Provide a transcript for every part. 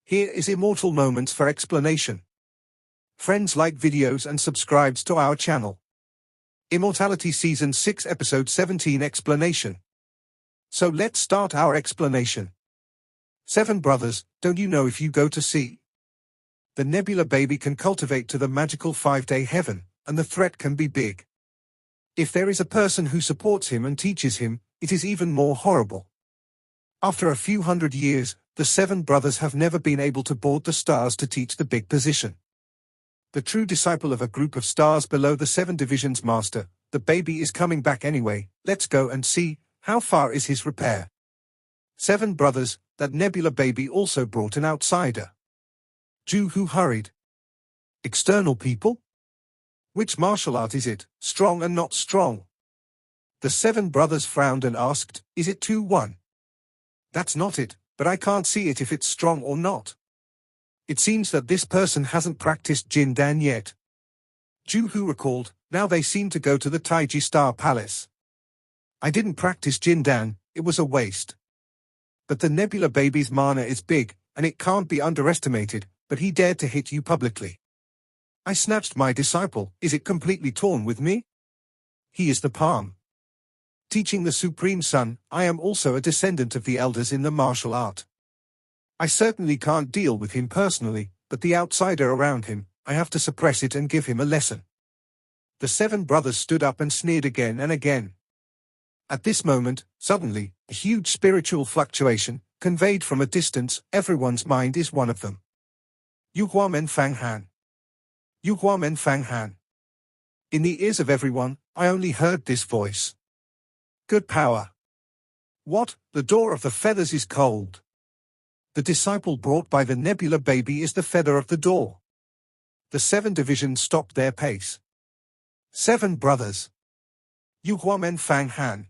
Here is Immortal Moments for explanation. Friends, like videos and subscribes to our channel. Immortality Season 6 Episode 17 Explanation. So let's start our explanation. 7 brothers, don't you know if you go to sea, the nebula baby can cultivate to the magical 5-day heaven, and the threat can be big. If there is a person who supports him and teaches him, it is even more horrible. After a few hundred years, the 7 brothers have never been able to board the stars to teach the big position. The true disciple of a group of stars below the 7 divisions master, the baby is coming back anyway. Let's go and see, how far is his repair? 7 brothers, that nebula baby also brought an outsider. Jew who hurried. External people? Which martial art is it, strong and not strong? The 7 brothers frowned and asked, is it 2-1? That's not it, but I can't see it if it's strong or not. It seems that this person hasn't practiced Jindan yet. Jew who recalled, now they seem to go to the Taiji Star Palace. I didn't practice Jindan, it was a waste. But the nebula baby's mana is big, and it can't be underestimated, but he dared to hit you publicly. I snatched my disciple, is it completely torn with me? He is the palm. Teaching the Supreme Son, I am also a descendant of the elders in the martial art. I certainly can't deal with him personally, but the outsider around him, I have to suppress it and give him a lesson. The 7 brothers stood up and sneered again and again. At this moment, suddenly, a huge spiritual fluctuation, conveyed from a distance, everyone's mind is one of them. Yuhua Men Fang Han. Yuhua Men Fang Han. In the ears of everyone, I only heard this voice. Good power. What? The door of the feathers is cold. The disciple brought by the nebula baby is the feather of the door. The 7 divisions stopped their pace. 7 brothers. Yuhua Men Fang Han.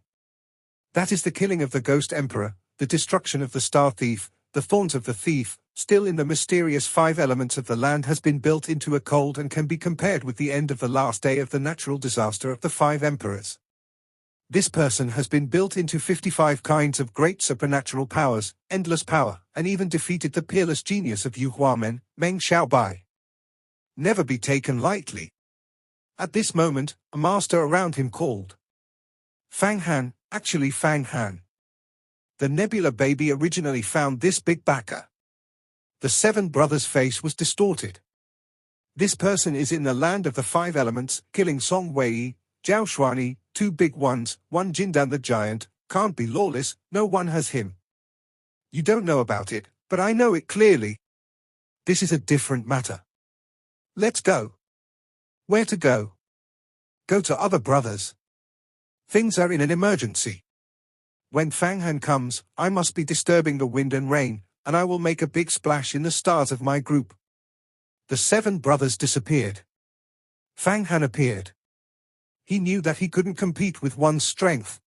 That is the killing of the ghost emperor, the destruction of the star thief, the thorns of the thief, still in the mysterious 5 elements of the land has been built into a cold and can be compared with the end of the last day of the natural disaster of the 5 emperors. This person has been built into 55 kinds of great supernatural powers, endless power, and even defeated the peerless genius of Yuhua Men, Meng Xiaobai. Never be taken lightly. At this moment, a master around him called. Fang Han, actually Fang Han. The nebula baby originally found this big backer. The 7 brothers' face was distorted. This person is in the land of the 5 elements, killing Song Wei, Zhao Shuani, 2 big ones, 1 Jindan the giant, can't be lawless, no one has him. You don't know about it, but I know it clearly. This is a different matter. Let's go. Where to go? Go to other brothers. Things are in an emergency. When Fang Han comes, I must be disturbing the wind and rain, and I will make a big splash in the stars of my group. The 7 brothers disappeared. Fang Han appeared. He knew that he couldn't compete with one's strength.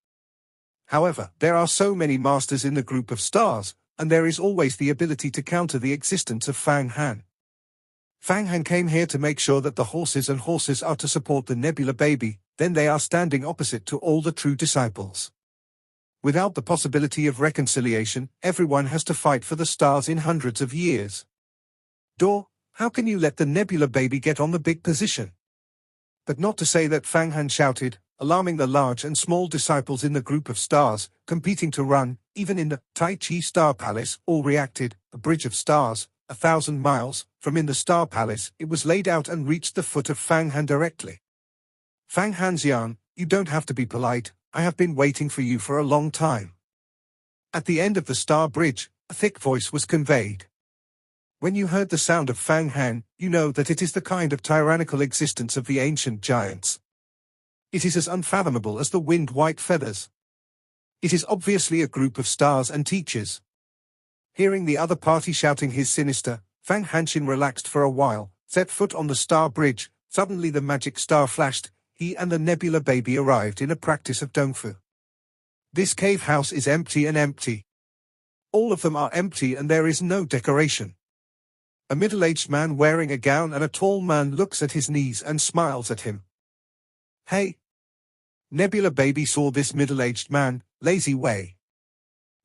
However, there are so many masters in the group of stars, and there is always the ability to counter the existence of Fang Han. Fang Han came here to make sure that the horses are to support the nebula baby, then they are standing opposite to all the true disciples. Without the possibility of reconciliation, everyone has to fight for the stars in hundreds of years. Door, how can you let the nebula baby get on the big position? But not to say that Fang Han shouted, alarming the large and small disciples in the group of stars, competing to run, even in the Taiji Star Palace, all reacted. A bridge of stars, 1,000 miles, from in the Star Palace, it was laid out and reached the foot of Fang Han directly. Fang Han Xian, you don't have to be polite, I have been waiting for you for a long time. At the end of the Star Bridge, a thick voice was conveyed. When you heard the sound of Fang Han, you know that it is the kind of tyrannical existence of the ancient giants. It is as unfathomable as the wind-white feathers. It is obviously a group of stars and teachers. Hearing the other party shouting his sinister, Fang Hanshin relaxed for a while, set foot on the Star Bridge. Suddenly the magic star flashed, he and the nebula baby arrived in a practice of Dongfu. This cave house is empty and empty. All of them are empty and there is no decoration. A middle-aged man wearing a gown and a tall man looks at his knees and smiles at him. Hey! Nebula baby saw this middle-aged man, lazy way.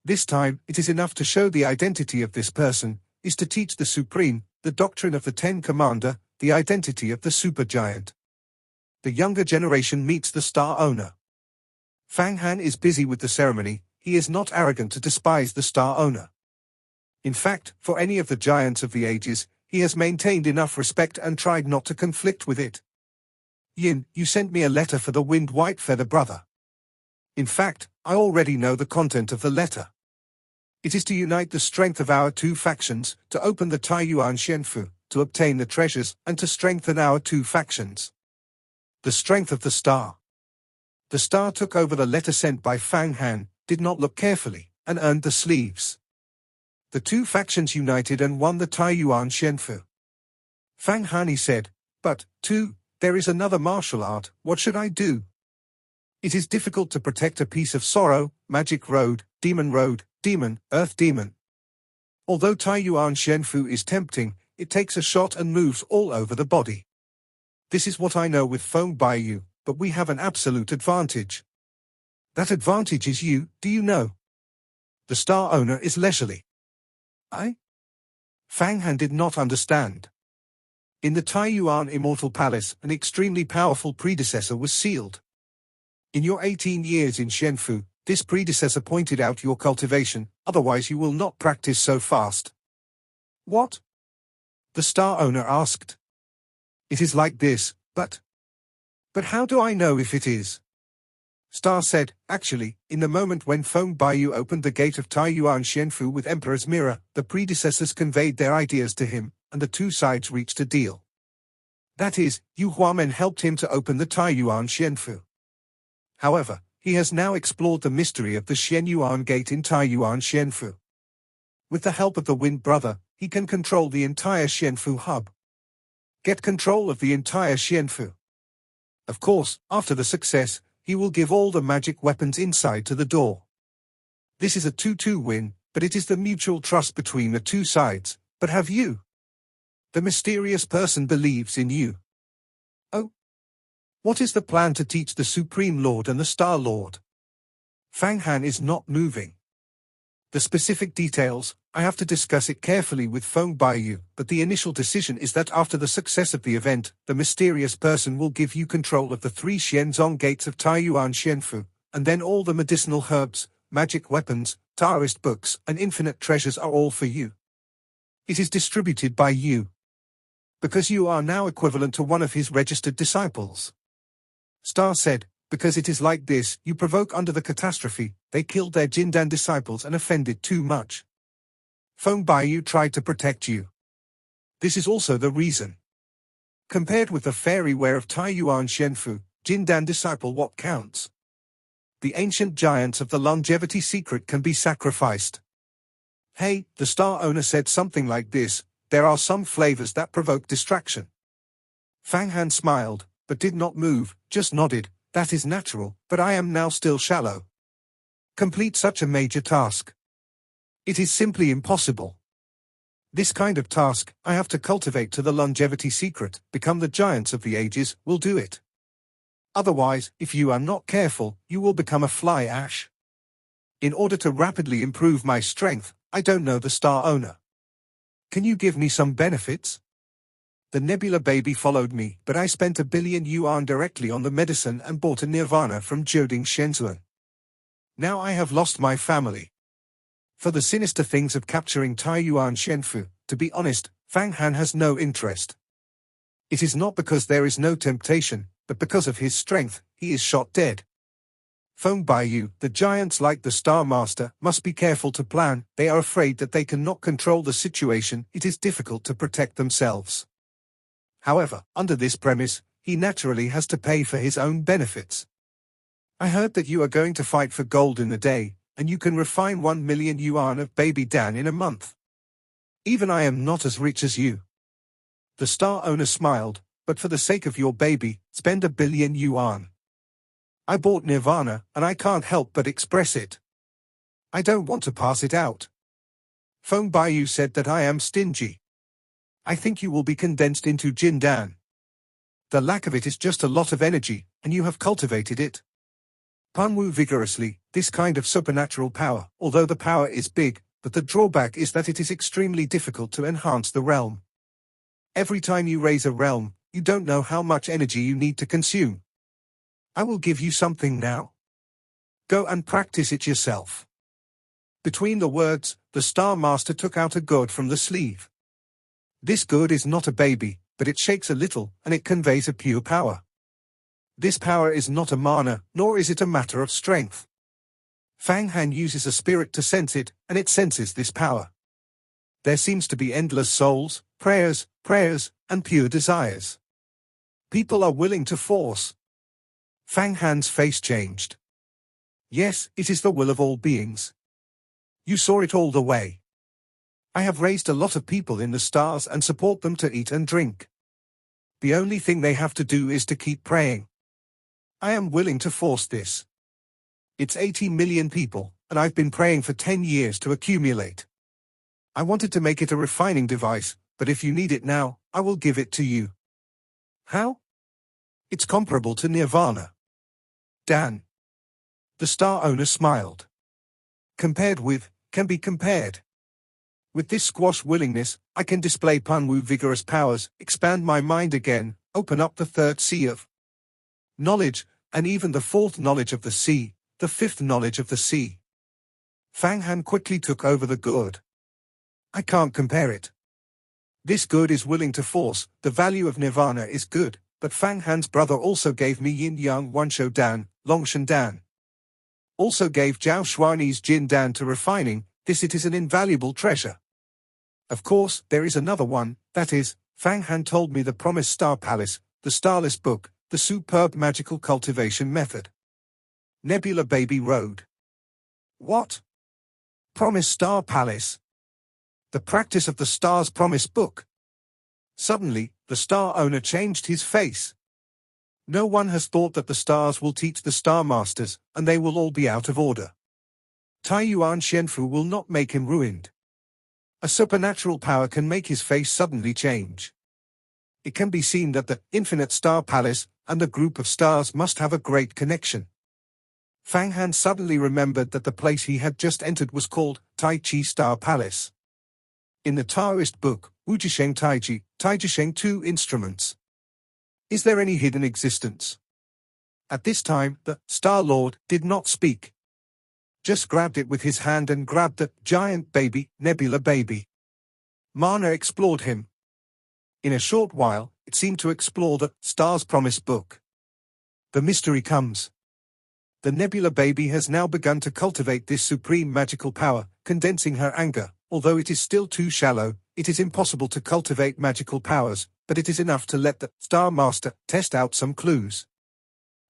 This time, it is enough to show the identity of this person. is to teach the Supreme, the doctrine of the Ten Commander, the identity of the supergiant. The younger generation meets the star owner. Fang Han is busy with the ceremony. He is not arrogant to despise the star owner. In fact, for any of the giants of the ages, he has maintained enough respect and tried not to conflict with it. Yin, you sent me a letter for the Wind White Feather brother. In fact, I already know the content of the letter. It is to unite the strength of our two factions, to open the Taiyuan Xianfu, to obtain the treasures, and to strengthen our two factions. The strength of the star. The star took over the letter sent by Fang Han, did not look carefully, and earned the sleeves. The two factions united and won the Taiyuan Xianfu. Fang Han said, but, there is another martial art, what should I do? It is difficult to protect a piece of sorrow, magic road, demon, earth demon. Although Taiyuan Xianfu is tempting, it takes a shot and moves all over the body. This is what I know with Feng Baiyu, but we have an absolute advantage. That advantage is you, do you know? The star owner is leisurely. Fang Han did not understand. In the Taiyuan Immortal Palace, an extremely powerful predecessor was sealed. In your 18 years in Xianfu, this predecessor pointed out your cultivation, otherwise you will not practice so fast. What? The star owner asked. It is like this, but how do I know if it is? Star said, actually, in the moment when Feng Baiyu opened the gate of Taiyuan Xianfu with Emperor's Mirror, the predecessors conveyed their ideas to him, and the two sides reached a deal. That is, Yu Huamen helped him to open the Taiyuan Xianfu. However, he has now explored the mystery of the Xianyuan Gate in Taiyuan Xianfu. With the help of the Wind Brother, he can control the entire Xianfu hub. Get control of the entire Xianfu. Of course, after the success, he will give all the magic weapons inside to the door. This is a 2-2 win, but it is the mutual trust between the two sides. But have you? The mysterious person believes in you. Oh. What is the plan to teach the Supreme Lord and the Star Lord? Fang Han is not moving. The specific details, I have to discuss it carefully with Feng Baiyu, but the initial decision is that after the success of the event, the mysterious person will give you control of the 3 Xianzong gates of Taiyuan Xianfu, and then all the medicinal herbs, magic weapons, Taoist books, and infinite treasures are all for you. It is distributed by you. Because you are now equivalent to one of his registered disciples. Star said, because it is like this, you provoke under the catastrophe, they killed their Jindan disciples and offended too much. Feng Baiyu tried to protect you. This is also the reason. Compared with the fairy ware of Taiyuan Xianfu, Jindan disciple what counts? The ancient giants of the longevity secret can be sacrificed. Hey, the star owner said something like this, there are some flavors that provoke distraction. Fang Han smiled, but did not move, just nodded. That is natural, but I am now still shallow. Complete such a major task. It is simply impossible. This kind of task, I have to cultivate to the longevity secret, become the giants of the ages, will do it. Otherwise, if you are not careful, you will become a fly ash. In order to rapidly improve my strength, I don't know the star owner. Can you give me some benefits? The Nebula baby followed me, but I spent 1 billion yuan directly on the medicine and bought a nirvana from Jiuding Shenzhen. Now I have lost my family. For the sinister things of capturing Taiyuan Xianfu, to be honest, Fang Han has no interest. It is not because there is no temptation, but because of his strength, he is shot dead. Feng Baiyu, the giants like the Star Master, must be careful to plan, they are afraid that they cannot control the situation, it is difficult to protect themselves. However, under this premise, he naturally has to pay for his own benefits. I heard that you are going to fight for gold in a day, and you can refine 1 million yuan of baby Dan in a month. Even I am not as rich as you. The star owner smiled, but for the sake of your baby, spend 1 billion yuan. I bought nirvana, and I can't help but express it. I don't want to pass it out. Feng Baiyu said that I am stingy. I think you will be condensed into Jindan. The lack of it is just a lot of energy, and you have cultivated it. Panwu vigorously, this kind of supernatural power, although the power is big, but the drawback is that it is extremely difficult to enhance the realm. Every time you raise a realm, you don't know how much energy you need to consume. I will give you something now. Go and practice it yourself. Between the words, the Star Master took out a gourd from the sleeve. This gourd is not a baby, but it shakes a little, and it conveys a pure power. This power is not a mana, nor is it a matter of strength. Fang Han uses a spirit to sense it, and it senses this power. There seems to be endless souls, prayers, and pure desires. People are willing to force. Fang Han's face changed. Yes, it is the will of all beings. You saw it all the way. I have raised a lot of people in the stars and support them to eat and drink. The only thing they have to do is to keep praying. I am willing to force this. It's 80 million people, and I've been praying for 10 years to accumulate. I wanted to make it a refining device, but if you need it now, I will give it to you. How? It's comparable to Nirvana. Dan. The star owner smiled. Compared with, can be compared. With this squash willingness, I can display Panwu vigorous powers, expand my mind again, open up the third sea of knowledge, and even the fourth knowledge of the sea, the fifth knowledge of the sea. Fang Han quickly took over the gourd. I can't compare it. This gourd is willing to force, the value of Nirvana is good, but Fang Han's brother also gave me Yin Yang Wanshou Dan, Longshan Dan. Also gave Zhao Shuani's Jin Dan to refining, this it is an invaluable treasure. Of course, there is another one, that is, Fang Han told me the Promised Star Palace, the Starless Book, the superb magical cultivation method. Nebula Baby Road. What? Promised Star Palace. The practice of the Star's Promise Book. Suddenly, the star owner changed his face. No one has thought that the stars will teach the Star Masters, and they will all be out of order. Tai Yuan Xianfu will not make him ruined. A supernatural power can make his face suddenly change. It can be seen that the Infinite Star Palace and the group of stars must have a great connection. Fang Han suddenly remembered that the place he had just entered was called Tai Chi Star Palace. In the Taoist book, Wujisheng Taiji, Taijisheng 2 instruments. Is there any hidden existence? At this time, the Star Lord did not speak. Just grabbed it with his hand and grabbed the giant baby, Nebula Baby. Mana explored him. In a short while, it seemed to explore the Star's Promise book. The mystery comes. The Nebula Baby has now begun to cultivate this supreme magical power, condensing her anger. Although it is still too shallow, it is impossible to cultivate magical powers, but it is enough to let the Star Master test out some clues.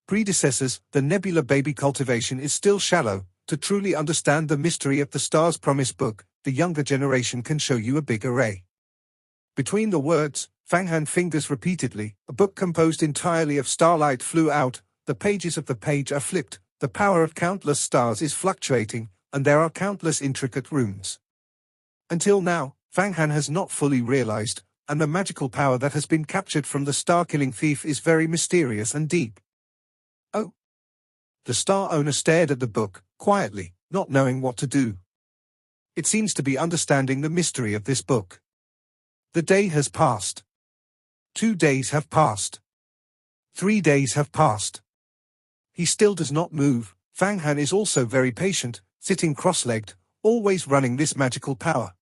Predecessors, the Nebula Baby cultivation is still shallow. To truly understand the mystery of the Star's Promise book, the younger generation can show you a big array. Between the words, Fang Han fingers repeatedly, a book composed entirely of starlight flew out, the pages of the page are flipped, the power of countless stars is fluctuating, and there are countless intricate runes. Until now, Fang Han has not fully realized, and the magical power that has been captured from the star-killing thief is very mysterious and deep. Oh! The star owner stared at the book, quietly, not knowing what to do. It seems to be understanding the mystery of this book. The day has passed. 2 days have passed. 3 days have passed. He still does not move. Fang Han is also very patient, sitting cross-legged, always running this magical power.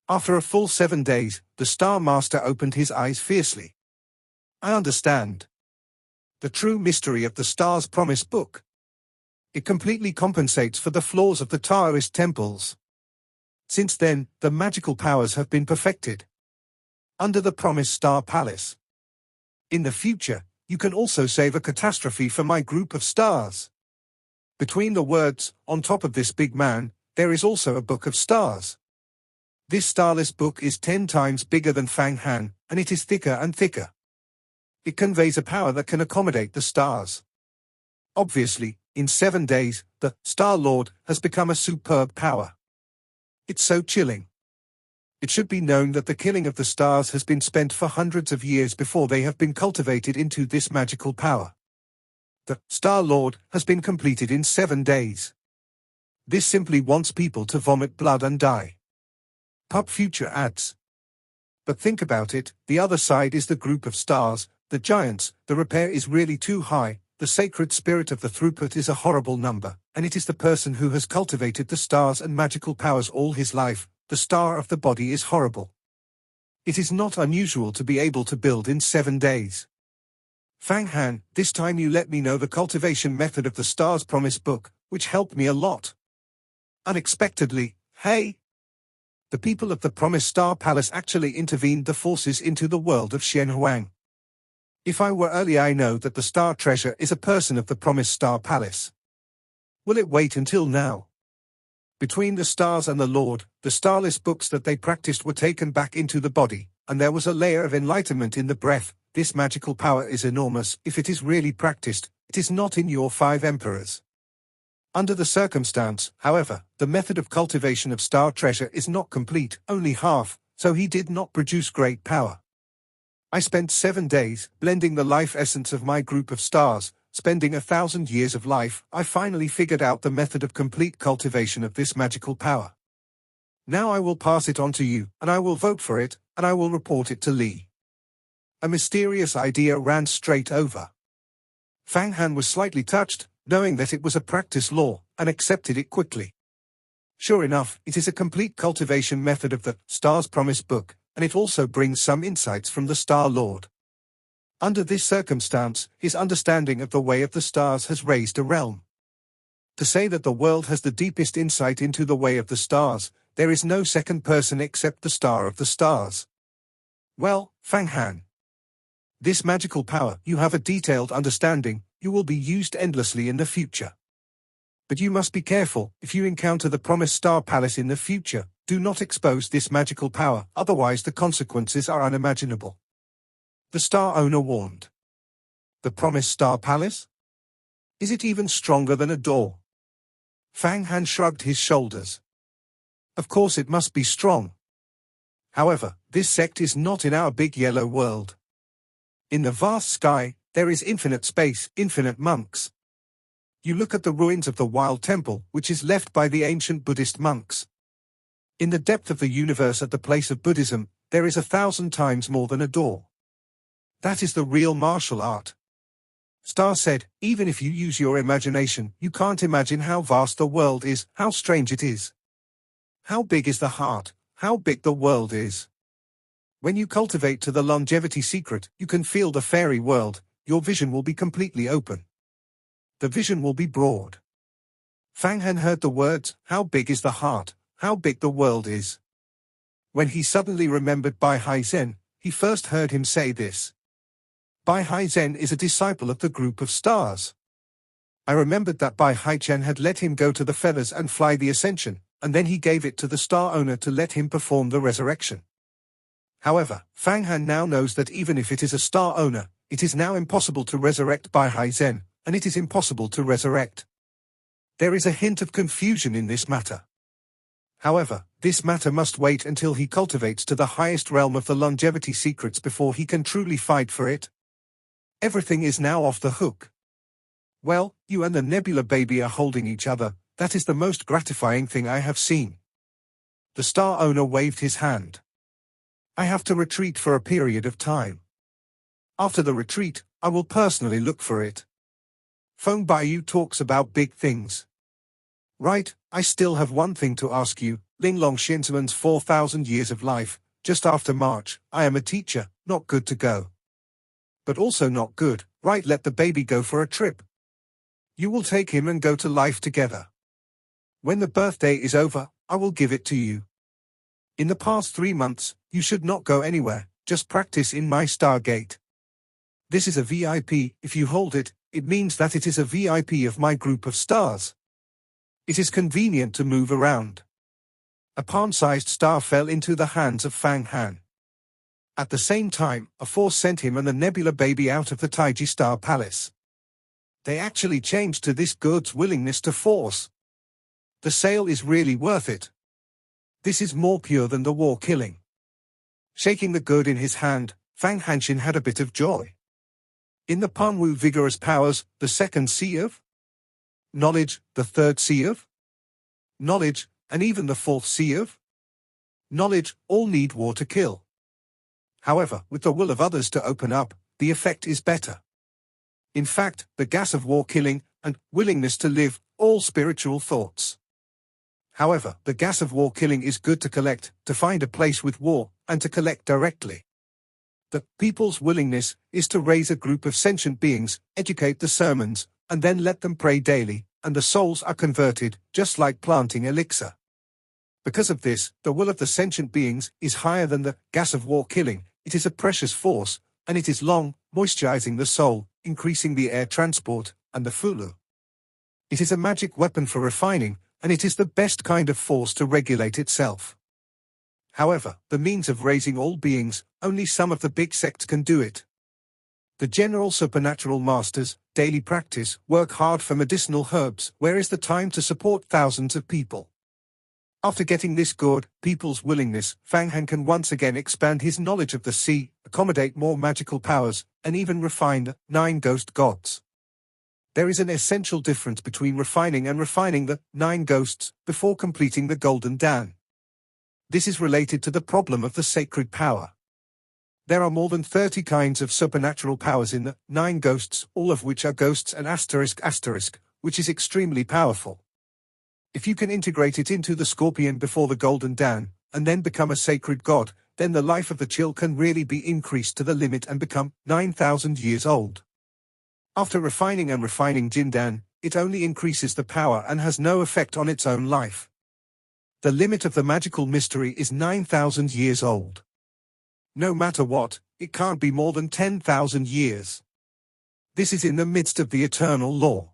After a full 7 days, the Star Master opened his eyes fiercely. I understand. The true mystery of the Star's Promise book. It completely compensates for the flaws of the Taoist temples. Since then, the magical powers have been perfected. Under the Promised Star Palace. In the future, you can also save a catastrophe for my group of stars. Between the words, on top of this big man, there is also a book of stars. This starless book is 10 times bigger than Fang Han, and it is thicker and thicker. It conveys a power that can accommodate the stars. Obviously, in 7 days, the Star Lord has become a superb power. It's so chilling. It should be known that the killing of the stars has been spent for hundreds of years before they have been cultivated into this magical power. The Star Lord has been completed in 7 days. This simply wants people to vomit blood and die. Pub Future adds. But think about it, the other side is the group of stars, the giants, the repair is really too high, the sacred spirit of the throughput is a horrible number, and it is the person who has cultivated the stars and magical powers all his life, the star of the body is horrible. It is not unusual to be able to build in 7 days. Fang Han, this time you let me know the cultivation method of the Stars Promise book, which helped me a lot. Unexpectedly, hey! The people of the Promised Star Palace actually intervened the forces into the world of Xianhuang. If I were early, I know that the Star Treasure is a person of the Promised Star Palace. Will it wait until now? Between the stars and the Lord, the starless books that they practiced were taken back into the body, and there was a layer of enlightenment in the breath. This magical power is enormous. If it is really practiced, it is not in your 5 emperors. Under the circumstance, however, the method of cultivation of Star Treasure is not complete, only half, so he did not produce great power. I spent 7 days, blending the life essence of my group of stars, spending 1,000 years of life. I finally figured out the method of complete cultivation of this magical power. Now I will pass it on to you, and I will vote for it, and I will report it to Li. A mysterious idea ran straight over. Fang Han was slightly touched, knowing that it was a practice law, and accepted it quickly. Sure enough, it is a complete cultivation method of the Stars Promise book, and it also brings some insights from the Star Lord. Under this circumstance, his understanding of the way of the stars has raised a realm. To say that the world has the deepest insight into the way of the stars, there is no second person except the Star of the Stars. Well, Fang Han. This magical power, you have a detailed understanding, you will be used endlessly in the future. But you must be careful, if you encounter the Promised Star Palace in the future, do not expose this magical power, otherwise the consequences are unimaginable. The Star Owner warned. The Promised Star Palace? Is it even stronger than a door? Fang Han shrugged his shoulders. Of course it must be strong. However, this sect is not in our big yellow world. In the vast sky, there is infinite space, infinite monks. You look at the ruins of the wild temple, which is left by the ancient Buddhist monks. In the depth of the universe at the place of Buddhism, there is 1,000 times more than a door. That is the real martial art. Star said, even if you use your imagination, you can't imagine how vast the world is, how strange it is. How big is the heart, how big the world is. When you cultivate to the longevity secret, you can feel the fairy world, your vision will be completely open. The vision will be broad. Fang Han heard the words, how big is the heart, how big the world is. When he suddenly remembered Bai Hai Zhen, he first heard him say this. Bai Hai Zhen is a disciple of the group of stars. I remembered that Bai Hai Zhen had let him go to the feathers and fly the ascension, and then he gave it to the Star Owner to let him perform the resurrection. However, Fang Han now knows that even if it is a Star Owner, it is now impossible to resurrect Bai Hai Zhen, and it is impossible to resurrect. There is a hint of confusion in this matter. However, this matter must wait until he cultivates to the highest realm of the longevity secrets before he can truly fight for it. Everything is now off the hook. Well, you and the Nebula baby are holding each other, that is the most gratifying thing I have seen. The Star Owner waved his hand. I have to retreat for a period of time. After the retreat, I will personally look for it. Feng Baiyu talks about big things. Right, I still have one thing to ask you, Linglong Xinsman's 4,000 years of life, just after March, I am a teacher, not good to go. But also not good, right, let the baby go for a trip. You will take him and go to life together. When the birthday is over, I will give it to you. In the past 3 months, you should not go anywhere, just practice in my Stargate. This is a VIP, if you hold it, it means that it is a VIP of my group of stars. It is convenient to move around. A palm-sized star fell into the hands of Fang Han. At the same time, a force sent him and the Nebula baby out of the Taiji Star Palace. They actually changed to this god's willingness to force. The sale is really worth it. This is more pure than the war killing. Shaking the good in his hand, Fang Hanshin had a bit of joy. In the Panwu vigorous powers, the second sea of knowledge, the third sea of knowledge, and even the fourth sea of knowledge, all need war to kill. However, with the will of others to open up, the effect is better. In fact, the gas of war killing, and willingness to live, all spiritual thoughts. However, the gas of war killing is good to collect, to find a place with war, and to collect directly. The people's willingness is to raise a group of sentient beings, educate the sermons, and then let them pray daily, and the souls are converted, just like planting elixir. Because of this, the will of the sentient beings is higher than the gas of war killing. It is a precious force, and it is long, moisturizing the soul, increasing the air transport, and the fulu. It is a magic weapon for refining, and it is the best kind of force to regulate itself. However, the means of raising all beings, only some of the big sects can do it. The general supernatural masters, daily practice, work hard for medicinal herbs. Where is the time to support thousands of people? After getting this good, people's willingness, Fang Han can once again expand his knowledge of the sea, accommodate more magical powers, and even refine the 9 ghost gods. There is an essential difference between refining and refining the 9 ghosts before completing the Golden Dawn. This is related to the problem of the sacred power. There are more than 30 kinds of supernatural powers in the 9 ghosts, all of which are ghosts and ***, which is extremely powerful. If you can integrate it into the scorpion before the Golden Dawn, and then become a sacred god, then the life of the chill can really be increased to the limit and become 9,000 years old. After refining and refining Jindan, it only increases the power and has no effect on its own life. The limit of the magical mystery is 9,000 years old. No matter what, it can't be more than 10,000 years. This is in the midst of the eternal law.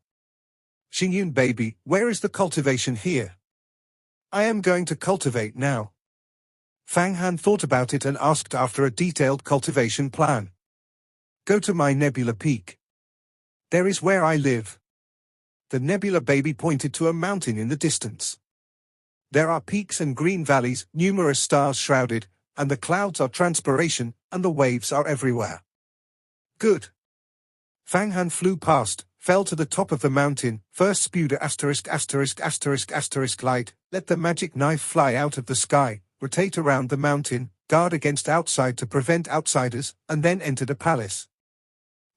Xingyun baby, where is the cultivation here? I am going to cultivate now. Fang Han thought about it and asked after a detailed cultivation plan. Go to my nebula peak. There is where I live. The nebula baby pointed to a mountain in the distance. There are peaks and green valleys, numerous stars shrouded, and the clouds are transpiration, and the waves are everywhere. Good. Fang Han flew past, fell to the top of the mountain, first spewed a ******* light, let the magic knife fly out of the sky, rotate around the mountain, guard against outside to prevent outsiders, and then entered a palace.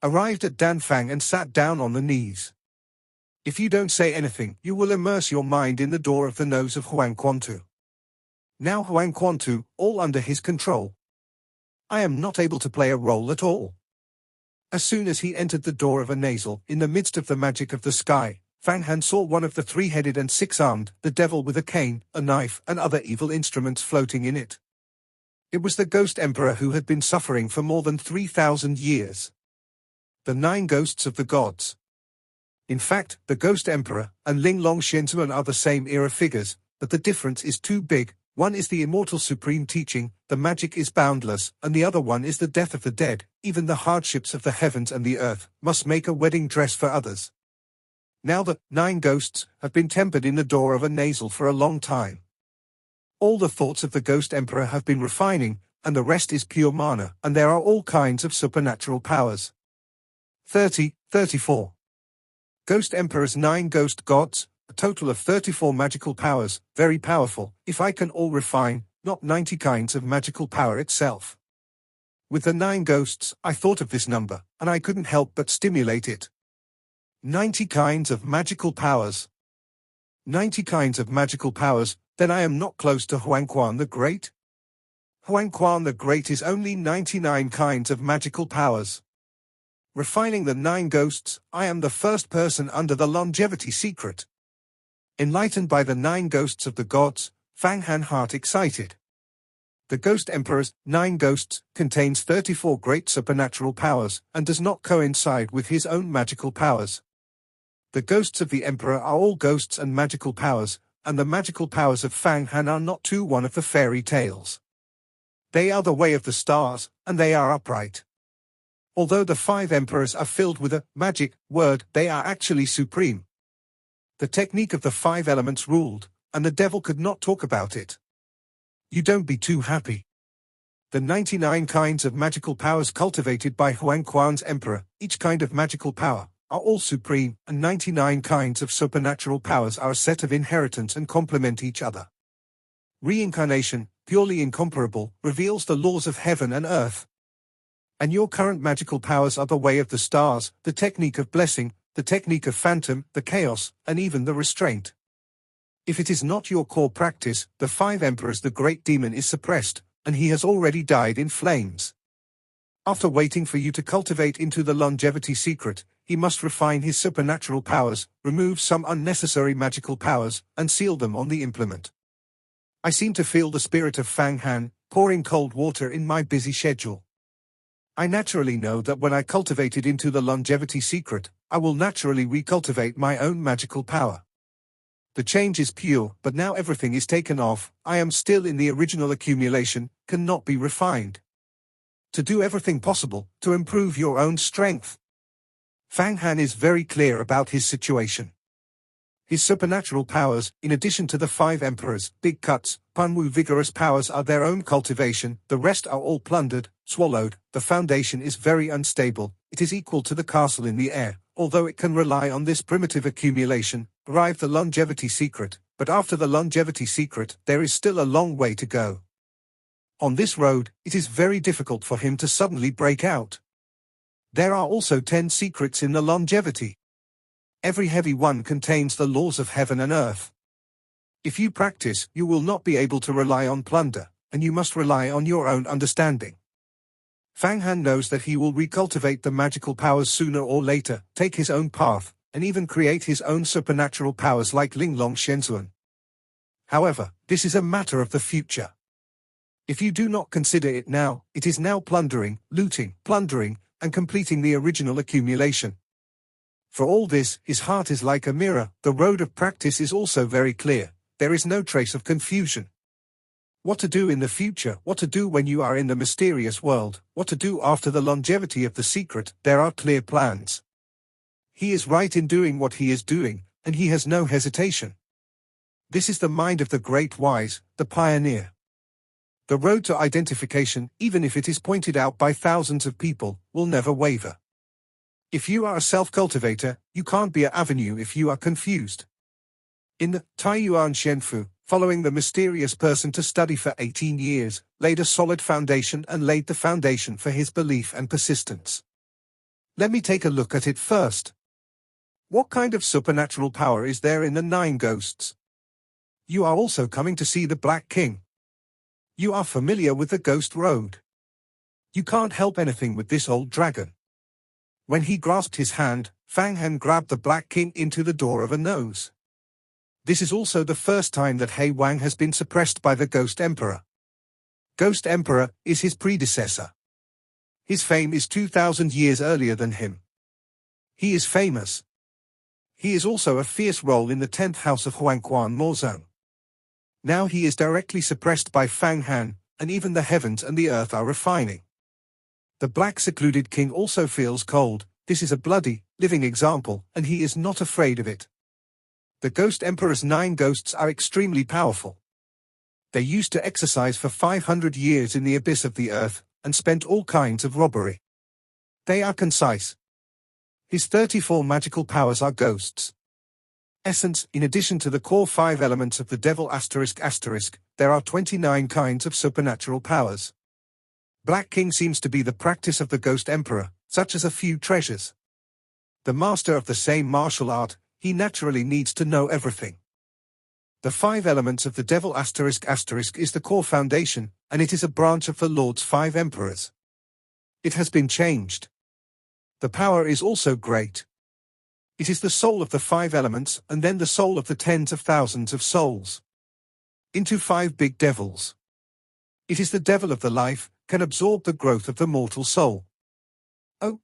Arrived at Danfang and sat down on the knees. If you don't say anything, you will immerse your mind in the door of the nose of Huang Quantu. Now Huang Quantu, all under his control. I am not able to play a role at all. As soon as he entered the door of a nasal, in the midst of the magic of the sky, Fang Han saw one of the 3-headed and 6-armed, the devil with a cane, a knife, and other evil instruments floating in it. It was the ghost emperor who had been suffering for more than 3,000 years. The 9 ghosts of the gods. In fact, the ghost emperor, and Ling Long Shenzhen are the same era figures, but the difference is too big. One is the immortal supreme teaching, the magic is boundless, and the other one is the death of the dead. Even the hardships of the heavens and the earth must make a wedding dress for others. Now the 9 ghosts have been tempered in the door of a nasal for a long time. All the thoughts of the ghost emperor have been refining, and the rest is pure mana, and there are all kinds of supernatural powers. 34. Ghost Emperor's 9 ghost gods, a total of 34 magical powers, very powerful, if I can all refine, not 90 kinds of magical power itself. With the 9 ghosts, I thought of this number, and I couldn't help but stimulate it. 90 kinds of magical powers. 90 kinds of magical powers, then I am not close to Huangquan the Great? Huangquan the Great is only 99 kinds of magical powers. Refining the 9 ghosts, I am the first person under the longevity secret. Enlightened by the 9 ghosts of the gods, Fang Han heart excited. The Ghost Emperor's 9 ghosts contains 34 great supernatural powers and does not coincide with his own magical powers. The ghosts of the Emperor are all ghosts and magical powers, and the magical powers of Fang Han are not too one of the fairy tales. They are the way of the stars, and they are upright. Although the 5 emperors are filled with a magic word, they are actually supreme. The technique of the 5 elements ruled, and the devil could not talk about it. You don't be too happy. The 99 kinds of magical powers cultivated by Huangquan's emperor, each kind of magical power, are all supreme, and 99 kinds of supernatural powers are a set of inheritance and complement each other. Reincarnation, purely incomparable, reveals the laws of heaven and earth. And your current magical powers are the way of the stars, the technique of blessing, the technique of phantom, the chaos, and even the restraint. If it is not your core practice, the 5 emperors, the great demon is suppressed, and he has already died in flames. After waiting for you to cultivate into the longevity secret, he must refine his supernatural powers, remove some unnecessary magical powers, and seal them on the implement. I seem to feel the spirit of Fang Han, pouring cold water in my busy schedule. I naturally know that when I cultivated into the longevity secret, I will naturally recultivate my own magical power. The change is pure, but now everything is taken off. I am still in the original accumulation, cannot be refined. To do everything possible, to improve your own strength. Fang Han is very clear about his situation. His supernatural powers, in addition to the 5 emperors, big cuts, Panwu vigorous powers are their own cultivation, the rest are all plundered, swallowed, the foundation is very unstable, it is equal to the castle in the air, although it can rely on this primitive accumulation, arrive the longevity secret, but after the longevity secret, there is still a long way to go. On this road, it is very difficult for him to suddenly break out. There are also 10 secrets in the longevity. Every heavy one contains the laws of heaven and earth. If you practice, you will not be able to rely on plunder, and you must rely on your own understanding. Fang Han knows that he will recultivate the magical powers sooner or later, take his own path, and even create his own supernatural powers like Linglong Shenzhuan. However, this is a matter of the future. If you do not consider it now, it is now plundering, looting, plundering, and completing the original accumulation. For all this, his heart is like a mirror, the road of practice is also very clear, there is no trace of confusion. What to do in the future, what to do when you are in the mysterious world, what to do after the longevity of the secret, there are clear plans. He is right in doing what he is doing, and he has no hesitation. This is the mind of the great wise, the pioneer. The road to identification, even if it is pointed out by thousands of people, will never waver. If you are a self-cultivator, you can't be an avenue if you are confused. In the Taiyuan Shenfu, following the mysterious person to study for 18 years, laid a solid foundation and laid the foundation for his belief and persistence. Let me take a look at it first. What kind of supernatural power is there in the 9 ghosts? You are also coming to see the Black King. You are familiar with the Ghost Road. You can't help anything with this old dragon. When he grasped his hand, Fang Han grabbed the Black King into the door of a nose. This is also the first time that He Wang has been suppressed by the Ghost Emperor. Ghost Emperor is his predecessor. His fame is 2,000 years earlier than him. He is famous. He is also a fierce role in the 10th house of Huangquan Mozong. Now he is directly suppressed by Fang Han, and even the heavens and the earth are refining. The black secluded king also feels cold, this is a bloody, living example, and he is not afraid of it. The Ghost Emperor's 9 ghosts are extremely powerful. They used to exercise for 500 years in the abyss of the earth, and spent all kinds of robbery. They are concise. His 34 magical powers are ghosts. Essence, in addition to the core 5 elements of the devil ***, there are 29 kinds of supernatural powers. Black King seems to be the practice of the Ghost Emperor, such as a few treasures. The master of the same martial art, he naturally needs to know everything. The 5 elements of the devil ***, is the core foundation, and it is a branch of the Lord's 5 emperors. It has been changed. The power is also great. It is the soul of the 5 elements, and then the soul of the tens of thousands of souls. Into 5 big devils. It is the devil of the life, can absorb the growth of the mortal soul. Oh!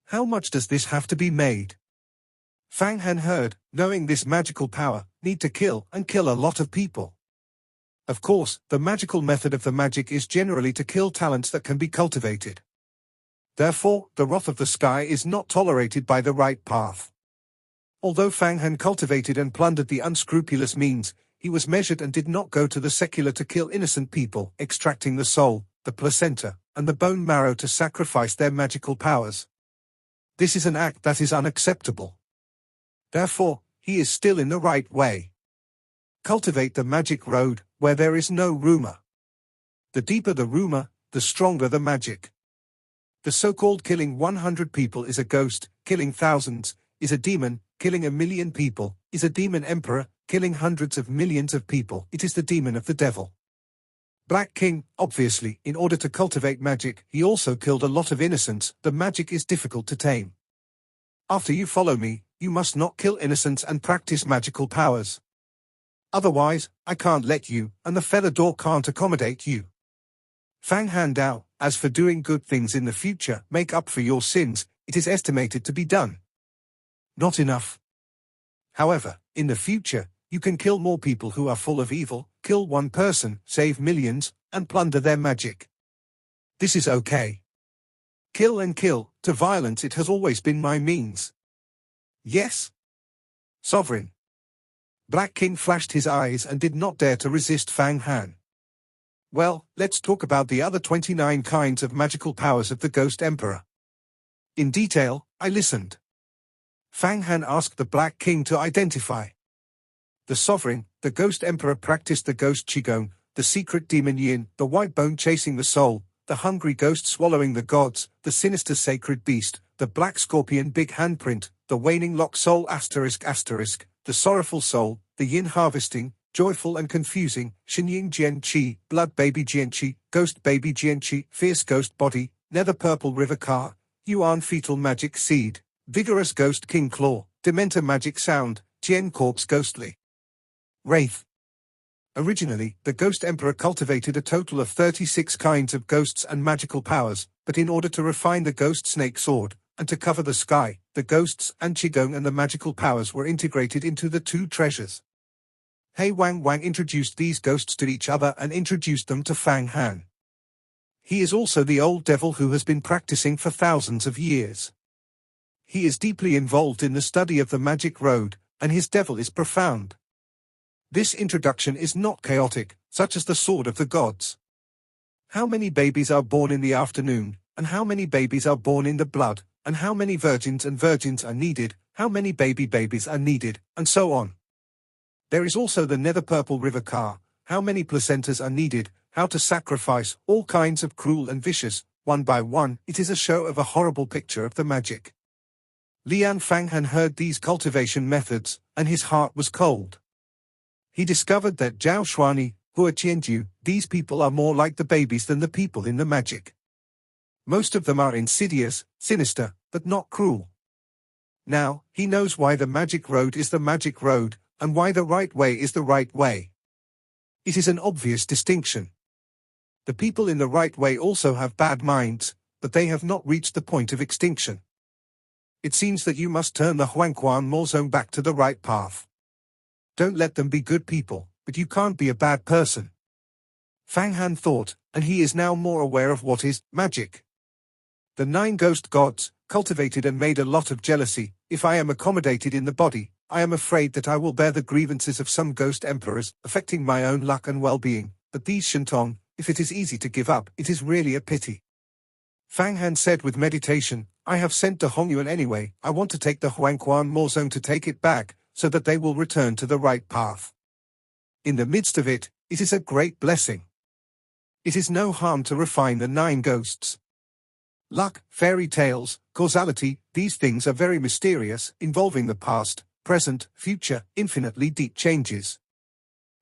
How much does this have to be made? Fang Han heard, knowing this magical power, need to kill and kill a lot of people. Of course, the magical method of the magic is generally to kill talents that can be cultivated. Therefore, the wrath of the sky is not tolerated by the right path. Although Fang Han cultivated and plundered the unscrupulous means, he was measured and did not go to the secular to kill innocent people, extracting the soul, the placenta, and the bone marrow to sacrifice their magical powers. This is an act that is unacceptable. Therefore, he is still in the right way. Cultivate the magic road, where there is no rumor. The deeper the rumor, the stronger the magic. The so-called killing 100 people is a ghost, killing thousands is a demon, killing 1,000,000 people is a demon emperor, killing hundreds of millions of people, it is the demon of the devil. Black King, obviously, in order to cultivate magic, he also killed a lot of innocents. The magic is difficult to tame. After you follow me, you must not kill innocents and practice magical powers. Otherwise, I can't let you, and the feather door can't accommodate you. Fang Han Dao, as for doing good things in the future, make up for your sins, it is estimated to be done. Not enough. However, in the future, you can kill more people who are full of evil, kill one person, save millions, and plunder their magic. This is okay. Kill and kill, to violence it has always been my means. Yes? Sovereign. Black King flashed his eyes and did not dare to resist Fang Han. Well, let's talk about the other 29 kinds of magical powers of the Ghost Emperor. In detail, I listened. Fang Han asked the Black King to identify. The Sovereign, the Ghost Emperor practiced the Ghost Qigong, the secret demon Yin, the white bone chasing the soul, the hungry ghost swallowing the gods, the sinister sacred beast, the black scorpion big handprint, the waning lock soul ***, the sorrowful soul, the Yin harvesting, joyful and confusing, Xinying Jian Qi, blood baby Jian Qi, ghost baby Jian Qi, fierce ghost body, nether purple river car, Yuan fetal magic seed, vigorous ghost king claw, dementor magic sound, Jian corpse ghostly. Wraith. Originally, the Ghost Emperor cultivated a total of 36 kinds of ghosts and magical powers, but in order to refine the ghost snake sword, and to cover the sky, the ghosts and Qigong and the magical powers were integrated into the two treasures. He Wang Wang introduced these ghosts to each other and introduced them to Fang Han. He is also the old devil who has been practicing for thousands of years. He is deeply involved in the study of the magic road, and his devil is profound. This introduction is not chaotic, such as the sword of the gods. How many babies are born in the afternoon, and how many babies are born in the blood, and how many virgins are needed, how many babies are needed, and so on. There is also the nether purple river car, how many placentas are needed, how to sacrifice, all kinds of cruel and vicious, one by one. It is a show of a horrible picture of the magic. Lian Fang Han heard these cultivation methods, and his heart was cold. He discovered that Zhao Shuani, Hua Qianju, these people are more like the babies than the people in the magic. Most of them are insidious, sinister, but not cruel. Now, he knows why the magic road is the magic road, and why the right way is the right way. It is an obvious distinction. The people in the right way also have bad minds, but they have not reached the point of extinction. It seems that you must turn the Huangquan Mozong back to the right path. Don't let them be good people, but you can't be a bad person. Fang Han thought, and he is now more aware of what is magic. The 9 ghost gods, cultivated and made a lot of jealousy. If I am accommodated in the body, I am afraid that I will bear the grievances of some ghost emperors, affecting my own luck and well-being. But these Shentong, if it is easy to give up, it is really a pity. Fang Han said with meditation, I have sent to Hongyuan anyway. I want to take the Huangquan Mozong to take it back, so that they will return to the right path. In the midst of it, it is a great blessing. It is no harm to refine the 9 ghosts. Luck, fairy tales, causality, these things are very mysterious, involving the past, present, future, infinitely deep changes.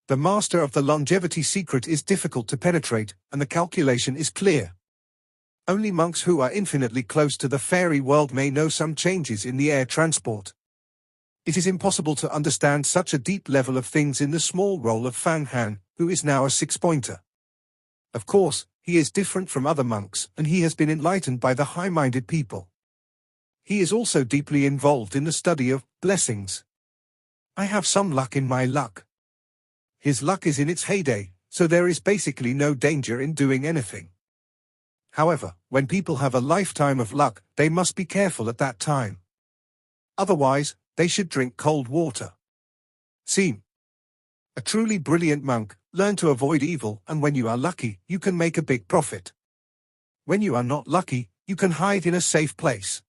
The master of the longevity secret is difficult to penetrate, and the calculation is clear. Only monks who are infinitely close to the fairy world may know some changes in the air transport. It is impossible to understand such a deep level of things in the small role of Fang Han, who is now a 6-pointer. Of course, he is different from other monks, and he has been enlightened by the high-minded people. He is also deeply involved in the study of blessings. I have some luck in my luck. His luck is in its heyday, so there is basically no danger in doing anything. However, when people have a lifetime of luck, they must be careful at that time. Otherwise, they should drink cold water. See. A truly brilliant monk, learn to avoid evil, and when you are lucky, you can make a big profit. When you are not lucky, you can hide in a safe place.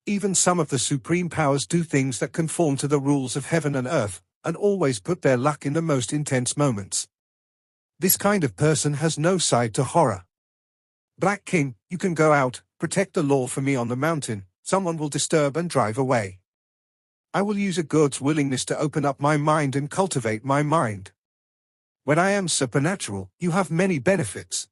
Even some of the supreme powers do things that conform to the rules of heaven and earth, and always put their luck in the most intense moments. This kind of person has no side to horror. Black King, you can go out, protect the law for me on the mountain, someone will disturb and drive away. I will use a God's willingness to open up my mind and cultivate my mind. When I am supernatural, you have many benefits.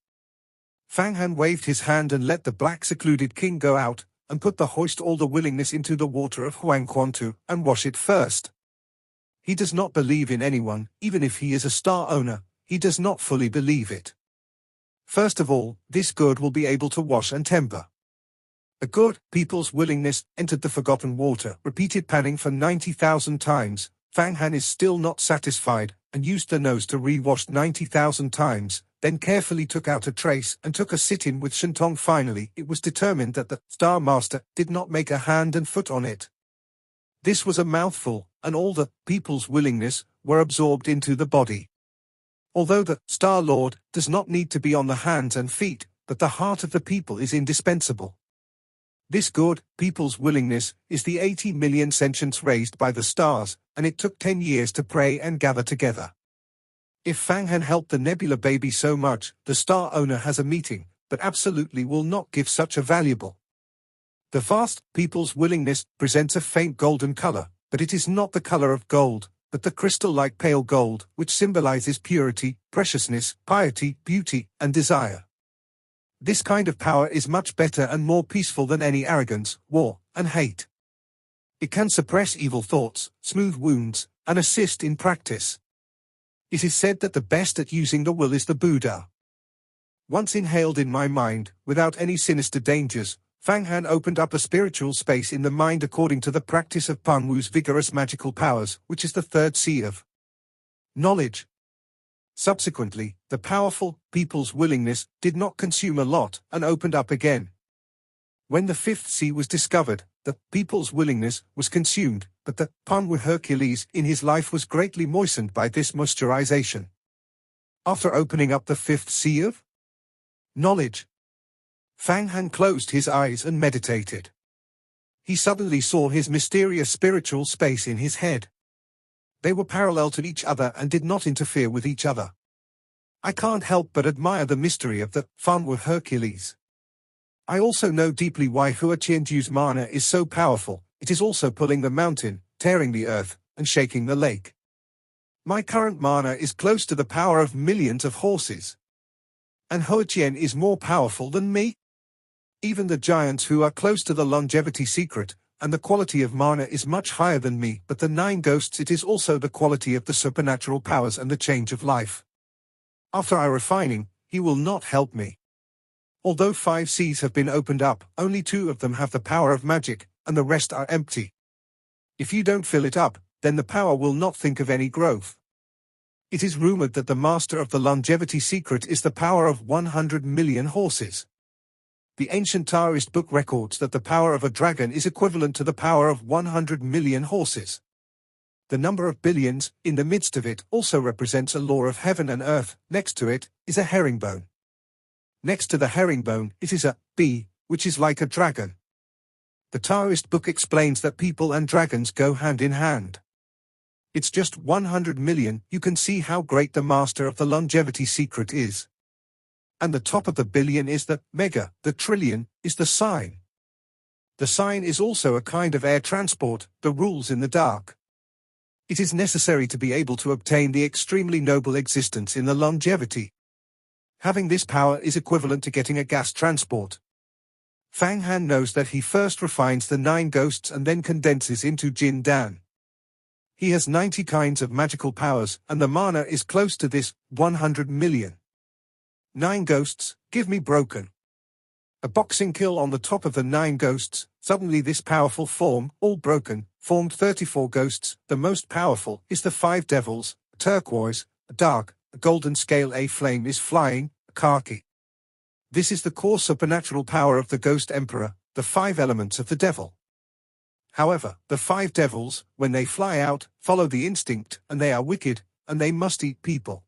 Fang Han waved his hand and let the black secluded king go out, and put the hoist all the willingness into the water of Huangquantu, and wash it first. He does not believe in anyone, even if he is a star owner, he does not fully believe it. First of all, this good will be able to wash and temper. A good people's willingness entered the forgotten water, repeated panning for 90,000 times. Fang Han is still not satisfied, and used the nose to re-wash 90,000 times, then carefully took out a trace and took a sit-in with Shentong. Finally, it was determined that the Star Master did not make a hand and foot on it. This was a mouthful, and all the people's willingness were absorbed into the body. Although the Star Lord does not need to be on the hands and feet, but the heart of the people is indispensable. This good people's willingness is the 80 million sentience raised by the stars, and it took 10 years to pray and gather together. If Fang Han helped the nebula baby so much, the star owner has a meeting, but absolutely will not give such a valuable. The vast people's willingness presents a faint golden color, but it is not the color of gold, but the crystal-like pale gold, which symbolizes purity, preciousness, piety, beauty, and desire. This kind of power is much better and more peaceful than any arrogance, war, and hate. It can suppress evil thoughts, smooth wounds, and assist in practice. It is said that the best at using the will is the Buddha. Once inhaled in my mind, without any sinister dangers, Fang Han opened up a spiritual space in the mind according to the practice of Pan Wu's vigorous magical powers, which is the third C of knowledge. Subsequently, the powerful people's willingness did not consume a lot and opened up again. When the fifth C was discovered, the people's willingness was consumed, but the Pan Wu Hercules in his life was greatly moistened by this moisturization. After opening up the fifth C of knowledge, Fang Han closed his eyes and meditated. He suddenly saw his mysterious spiritual space in his head. They were parallel to each other and did not interfere with each other. I can't help but admire the mystery of the Pan Wu Hercules. I also know deeply why Hua Qianju's mana is so powerful. It is also pulling the mountain, tearing the earth, and shaking the lake. My current mana is close to the power of millions of horses. And Hua Qian is more powerful than me? Even the giants who are close to the longevity secret, and the quality of mana is much higher than me, but the 9 ghosts it is also the quality of the supernatural powers and the change of life. After our refining, he will not help me. Although 5 Cs have been opened up, only 2 of them have the power of magic, and the rest are empty. If you don't fill it up, then the power will not think of any growth. It is rumored that the master of the longevity secret is the power of 100 million horses. The ancient Taoist book records that the power of a dragon is equivalent to the power of 100 million horses. The number of billions, in the midst of it, also represents a law of heaven and earth. Next to it is a herringbone. Next to the herringbone, it is a bee, which is like a dragon. The Taoist book explains that people and dragons go hand in hand. It's just 100 million, you can see how great the master of the longevity secret is. And the top of the billion is the mega, the trillion, is the sign. The sign is also a kind of air transport, the rules in the dark. It is necessary to be able to obtain the extremely noble existence in the longevity. Having this power is equivalent to getting a gas transport. Fang Han knows that he first refines the 9 ghosts and then condenses into Jin Dan. He has 90 kinds of magical powers, and the mana is close to this, 100 million. 9 ghosts, give me broken. A boxing kill on the top of the 9 ghosts, suddenly this powerful form, all broken, formed 34 ghosts. The most powerful is the 5 devils, a turquoise, a dark, a golden scale, a flame is flying, a khaki. This is the core supernatural power of the ghost emperor, the 5 elements of the devil. However, the 5 devils, when they fly out, follow the instinct, and they are wicked, and they must eat people.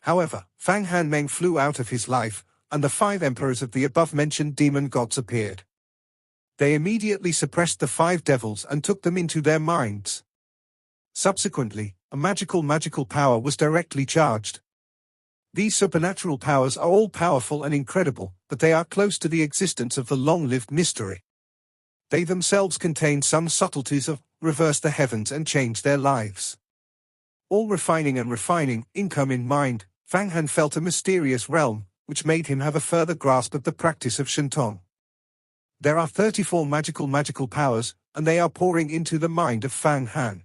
However, Fang Han Meng flew out of his life, and the 5 emperors of the above-mentioned demon gods appeared. They immediately suppressed the 5 devils and took them into their minds. Subsequently, a magical power was directly charged. These supernatural powers are all powerful and incredible, but they are close to the existence of the long-lived mystery. They themselves contain some subtleties of reverse the heavens and change their lives. All refining income in mind, Fang Han felt a mysterious realm, which made him have a further grasp of the practice of Shentong. There are 34 magical powers, and they are pouring into the mind of Fang Han.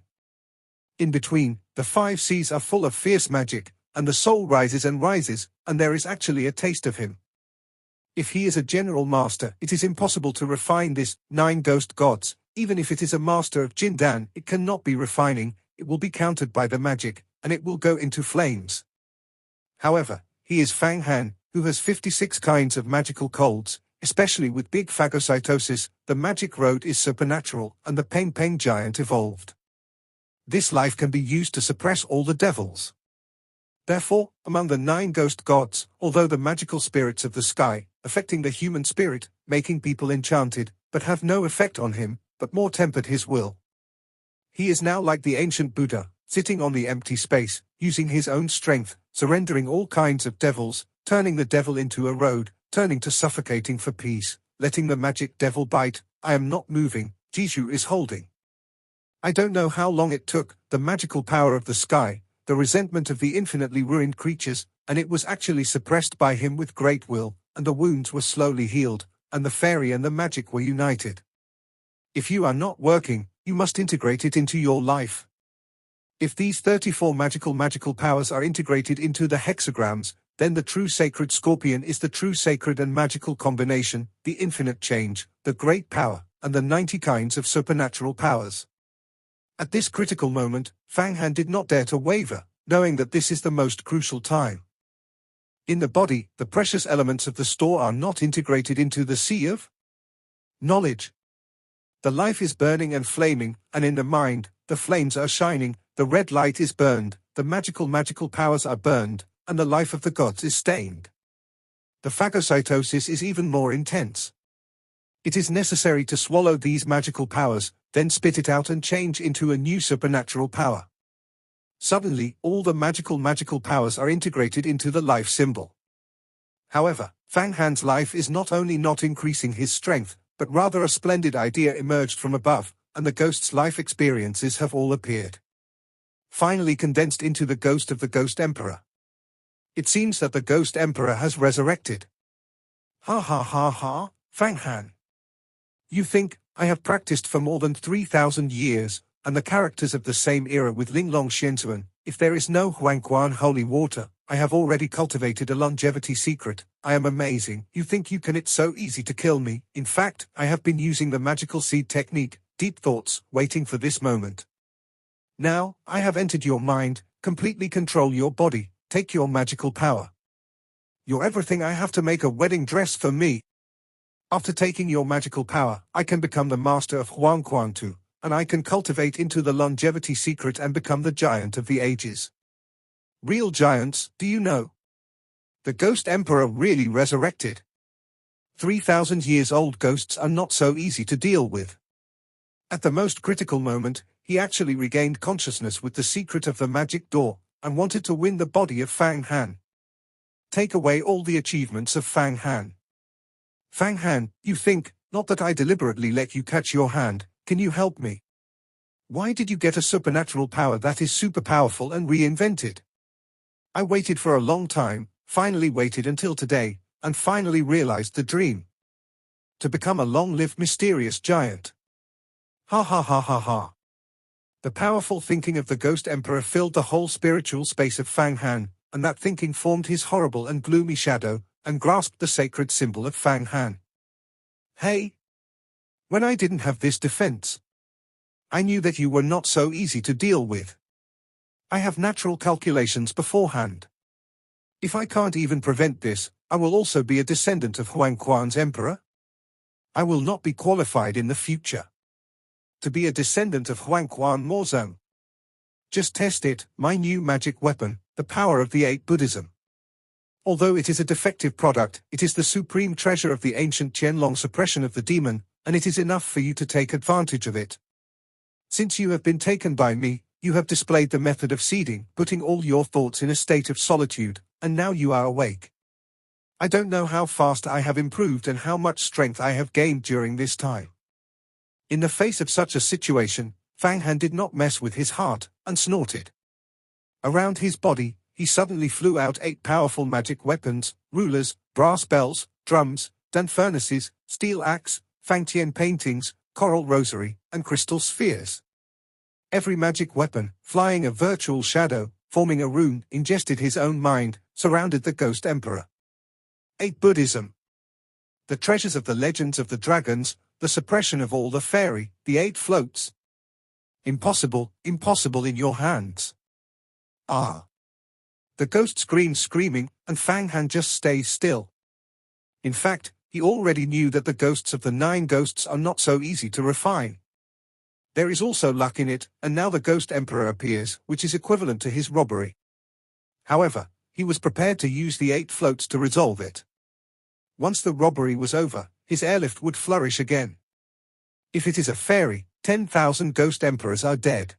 In between, the 5 seas are full of fierce magic, and the soul rises, and there is actually a taste of him. If he is a general master, it is impossible to refine this 9 ghost gods. Even if it is a master of Jindan, it cannot be refining, it will be countered by the magic, and it will go into flames. However, he is Fang Han, who has 56 kinds of magical colds, especially with big phagocytosis. The magic road is supernatural, and the Peng giant evolved. This life can be used to suppress all the devils. Therefore, among the 9 ghost gods, although the magical spirits of the sky, affecting the human spirit, making people enchanted, but have no effect on him, but more tempered his will. He is now like the ancient Buddha, sitting on the empty space, using his own strength, surrendering all kinds of devils, turning the devil into a road, turning to suffocating for peace, letting the magic devil bite. I am not moving, Jishu is holding. I don't know how long it took, the magical power of the sky, the resentment of the infinitely ruined creatures, and it was actually suppressed by him with great will, and the wounds were slowly healed, and the fairy and the magic were united. If you are not working, you must integrate it into your life. If these 34 magical powers are integrated into the hexagrams, then the true sacred scorpion is the true sacred and magical combination, the infinite change, the great power, and the 90 kinds of supernatural powers. At this critical moment, Fang Han did not dare to waver, knowing that this is the most crucial time. In the body, the precious elements of the store are not integrated into the sea of knowledge. The life is burning and flaming, and in the mind, the flames are shining, the red light is burned, the magical powers are burned, and the life of the gods is stained. The phagocytosis is even more intense. It is necessary to swallow these magical powers, then spit it out and change into a new supernatural power. Suddenly, all the magical powers are integrated into the life symbol. However, Fang Han's life is not only not increasing his strength, but rather a splendid idea emerged from above, and the ghost's life experiences have all appeared. Finally condensed into the ghost of the Ghost Emperor. It seems that the Ghost Emperor has resurrected. Ha, Fang Han. You think, I have practiced for more than 3,000 years, and the characters of the same era with Linglong Xianzuan. If there is no Huangquan holy water, I have already cultivated a longevity secret. I am amazing. You think you can? It's so easy to kill me. In fact, I have been using the magical seed technique, deep thoughts, waiting for this moment. Now, I have entered your mind, completely control your body, take your magical power. You're everything. I have to make a wedding dress for me. After taking your magical power, I can become the master of Huangquan too, and I can cultivate into the longevity secret and become the giant of the ages. Real giants, do you know? The Ghost Emperor really resurrected. 3,000 years old ghosts are not so easy to deal with. At the most critical moment, he actually regained consciousness with the secret of the magic door, and wanted to win the body of Fang Han. Take away all the achievements of Fang Han. Fang Han, you think, not that I deliberately let you catch your hand, can you help me? Why did you get a supernatural power that is super powerful and reinvented? I waited for a long time, finally waited until today, and finally realized the dream. To become a long-lived mysterious giant. Ha. The powerful thinking of the Ghost Emperor filled the whole spiritual space of Fang Han, and that thinking formed his horrible and gloomy shadow, and grasped the sacred symbol of Fang Han. Hey! When I didn't have this defense, I knew that you were not so easy to deal with. I have natural calculations beforehand. If I can't even prevent this, I will also be a descendant of Huangquan's emperor. I will not be qualified in the future to be a descendant of Huangquan Mozong. Just test it, my new magic weapon, the power of the 8 Buddhism. Although it is a defective product, it is the supreme treasure of the ancient Qianlong suppression of the demon, and it is enough for you to take advantage of it. Since you have been taken by me, you have displayed the method of seeding, putting all your thoughts in a state of solitude, and now you are awake. I don't know how fast I have improved and how much strength I have gained during this time. In the face of such a situation, Fang Han did not mess with his heart, and snorted. Around his body, he suddenly flew out 8 powerful magic weapons, rulers, brass bells, drums, dan furnaces, steel axe, Fangtian paintings, coral rosary, and crystal spheres. Every magic weapon, flying a virtual shadow, forming a rune, ingested his own mind, surrounded the Ghost Emperor. 8 Buddhism. The treasures of the legends of the dragons, the suppression of all the fairy, the 8 floats. Impossible, impossible in your hands. Ah. The ghost screams screaming, and Fang Han just stays still. In fact, he already knew that the ghosts of the 9 ghosts are not so easy to refine. There is also luck in it, and now the Ghost Emperor appears, which is equivalent to his robbery. However, he was prepared to use the 8 floats to resolve it. Once the robbery was over, his airlift would flourish again. If it is a fairy, 10,000 Ghost Emperors are dead.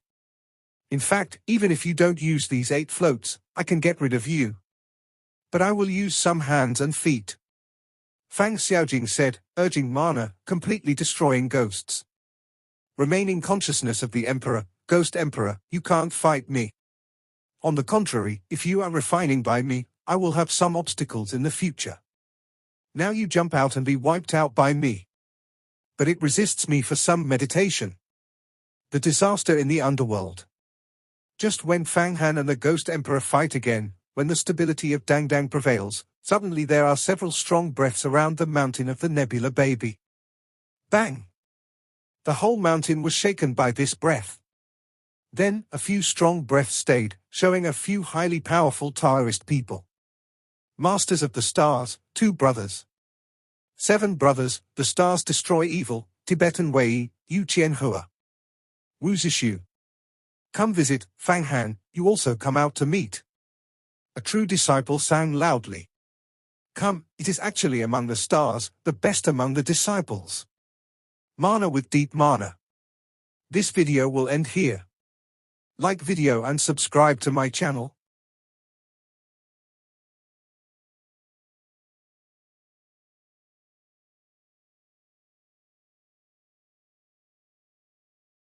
In fact, even if you don't use these 8 floats, I can get rid of you. But I will use some hands and feet. Fang Xiaojing said, urging mana, completely destroying ghosts. Remaining consciousness of the Emperor, Ghost Emperor, you can't fight me. On the contrary, if you are refining by me, I will have some obstacles in the future. Now you jump out and be wiped out by me. But it resists me for some meditation. The disaster in the underworld. Just when Fang Han and the Ghost Emperor fight again, when the stability of Dang Dang prevails, suddenly there are several strong breaths around the mountain of the Nebula Baby. Bang! The whole mountain was shaken by this breath. Then, a few strong breaths stayed, showing a few highly powerful Taoist people. Masters of the Stars, 2 brothers. 7 brothers, the stars destroy evil, Tibetan Wei, Yu Qianhua. Wu Zishu. Come visit, Fang Han, you also come out to meet. A true disciple sang loudly. Come, it is actually among the stars, the best among the disciples. Mana with deep mana. This video will end here. Like video and subscribe to my channel.